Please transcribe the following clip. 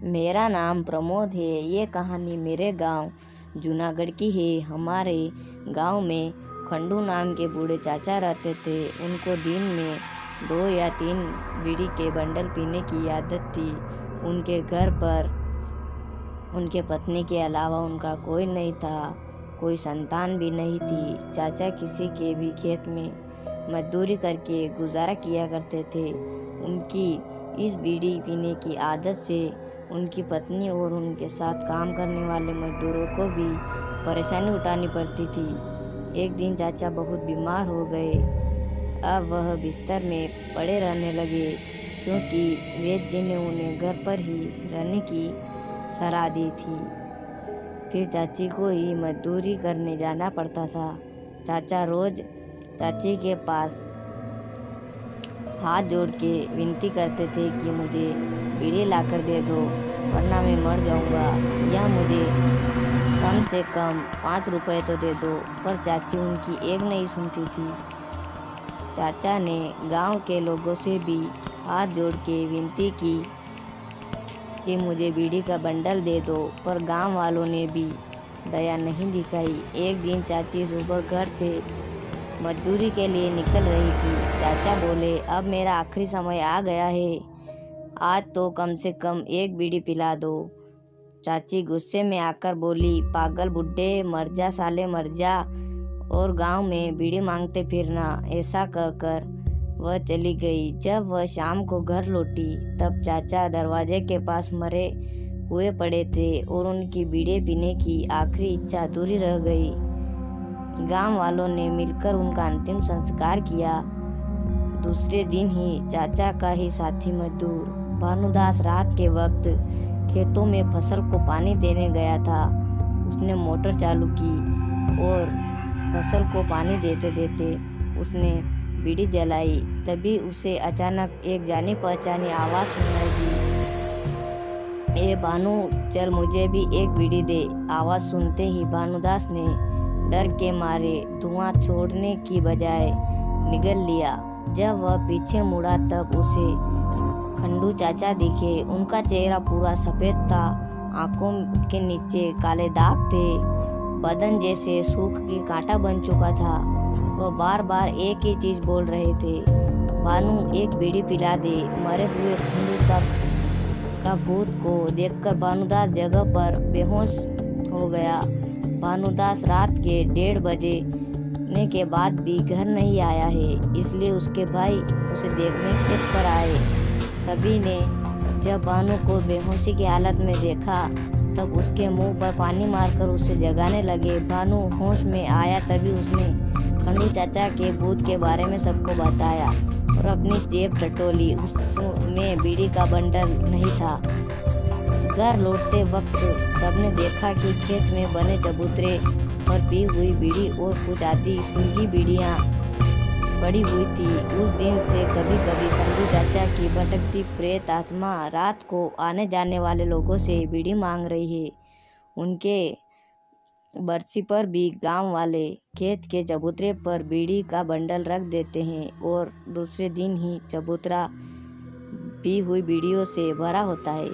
मेरा नाम प्रमोद है। ये कहानी मेरे गांव जूनागढ़ की है। हमारे गांव में खंडू नाम के बूढ़े चाचा रहते थे। उनको दिन में 2 या 3 बीड़ी के बंडल पीने की आदत थी। उनके घर पर उनके पत्नी के अलावा उनका कोई नहीं था, कोई संतान भी नहीं थी। चाचा किसी के भी खेत में मजदूरी करके गुजारा किया करते थे। उनकी इस बीड़ी पीने की आदत से उनकी पत्नी और उनके साथ काम करने वाले मजदूरों को भी परेशानी उठानी पड़ती थी। एक दिन चाचा बहुत बीमार हो गए। अब वह बिस्तर में पड़े रहने लगे क्योंकि वैद्य जी ने उन्हें घर पर ही रहने की सलाह दी थी। फिर चाची को ही मजदूरी करने जाना पड़ता था। चाचा रोज चाची के पास हाथ जोड़ के विनती करते थे कि मुझे बीड़ी लाकर दे दो, वरना मैं मर जाऊंगा, या मुझे कम से कम 5 रुपए तो दे दो। पर चाची उनकी एक नहीं सुनती थी। चाचा ने गांव के लोगों से भी हाथ जोड़ के विनती की कि मुझे बीड़ी का बंडल दे दो, पर गांव वालों ने भी दया नहीं दिखाई। एक दिन चाची सुबह घर से मजदूरी के लिए निकल रही थी। चाचा बोले, अब मेरा आखिरी समय आ गया है, आज तो कम से कम 1 बीड़ी पिला दो। चाची गुस्से में आकर बोली, पागल बुड्ढे, मर जा साले मर जा, और गांव में बीड़ी मांगते फिरना। ऐसा कहकर वह चली गई। जब वह शाम को घर लौटी तब चाचा दरवाजे के पास मरे हुए पड़े थे और उनकी बीड़ी पीने की आखिरी इच्छा अधूरी रह गई। गांव वालों ने मिलकर उनका अंतिम संस्कार किया। दूसरे दिन ही चाचा का ही साथी मजदूर भानुदास रात के वक्त खेतों में फसल को पानी देने गया था। उसने मोटर चालू की और फसल को पानी देते देते उसने बीड़ी जलाई। तभी उसे अचानक एक जानी पहचानी आवाज़ सुनाई दी, ए भानु, चल मुझे भी 1 बीड़ी दे। आवाज़ सुनते ही भानुदास ने डर के मारे धुआं छोड़ने की बजाय निगल लिया। जब वह पीछे मुड़ा तब उसे खंडू चाचा दिखे। उनका चेहरा पूरा सफ़ेद था, आंखों के नीचे काले दाग थे, बदन जैसे सूख के कांटा बन चुका था। वह बार बार एक ही चीज़ बोल रहे थे, भानु 1 बीड़ी पिला दे। मरे हुए खंडू का भूत को देखकर भानुदास जगह पर बेहोश हो गया। भानुदास रात के 1:30 बजने के बाद भी घर नहीं आया है, इसलिए उसके भाई उसे देखने खेत पर आए। सभी ने जब भानु को बेहोशी की हालत में देखा तब उसके मुंह पर पानी मारकर उसे जगाने लगे। भानु होश में आया तभी उसने खंडू चाचा के भूत के बारे में सबको बताया और अपनी जेब टटोली। उसमें बीड़ी का बंडल नहीं था। घर लौटते वक्त सबने देखा कि खेत में बने चबूतरे पर पी हुई बीड़ी और कुछ आधी सूखी बीड़ियाँ पड़ी हुई थी। उस दिन से कभी कभी खंडू चाचा की भटकती प्रेत आत्मा रात को आने जाने वाले लोगों से बीड़ी मांग रही है। उनके बरसी पर भी गांव वाले खेत के चबूतरे पर बीड़ी का बंडल रख देते हैं और दूसरे दिन ही चबूतरा पी हुई बीड़ियों से भरा होता है।